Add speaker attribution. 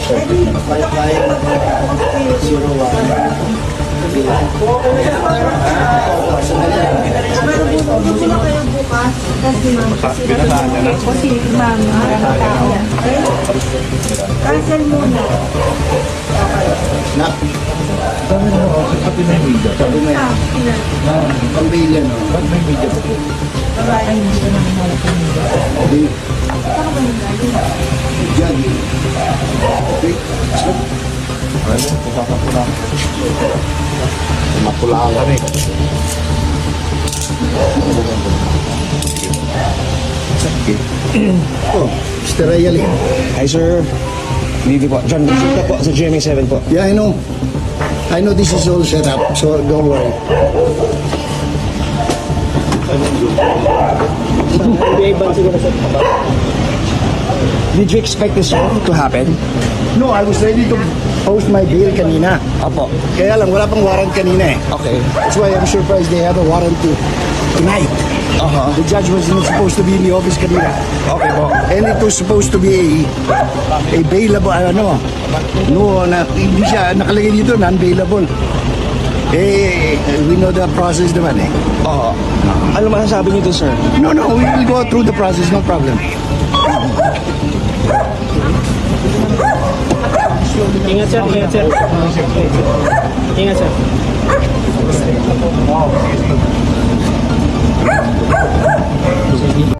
Speaker 1: Buti na kayo bukas. Kasi ma'am, maraming tao. Cancel muna.
Speaker 2: Na,
Speaker 3: Pati na yung media.
Speaker 2: sabi mo yan. Pambilya, no?
Speaker 3: Ba't may media po?
Speaker 1: Ay, hindi ko naman malap yung media.
Speaker 2: Hindi.
Speaker 1: Saan ba yung galing?
Speaker 2: Diyan. Okay. So,
Speaker 3: Ano? Pusapapula. Mapulaan kami.
Speaker 2: oh, Mr. Rayali.
Speaker 4: Hi sir, dito po. John Bishop po sa GMA7 po.
Speaker 2: Yeah, I know. I know this is all set up, so don't worry.
Speaker 4: Did you expect this to happen?
Speaker 2: No, I was ready to post my bail kanina.
Speaker 4: Opo.
Speaker 2: Kaya lang, wala pang warrant kanina eh.
Speaker 4: Okay.
Speaker 2: That's why I'm surprised they have a warrant tonight. The judge was not supposed to be in the office kanina.
Speaker 4: Okay po.
Speaker 2: And it was supposed to be a bailable, hindi siya nakalagay dito, non-bailable. We know the process naman eh.
Speaker 4: Ano masasabi niyo sir?
Speaker 2: No, we will go through the process, no problem.
Speaker 5: Ingat sir, ingat sir. Ingat sir.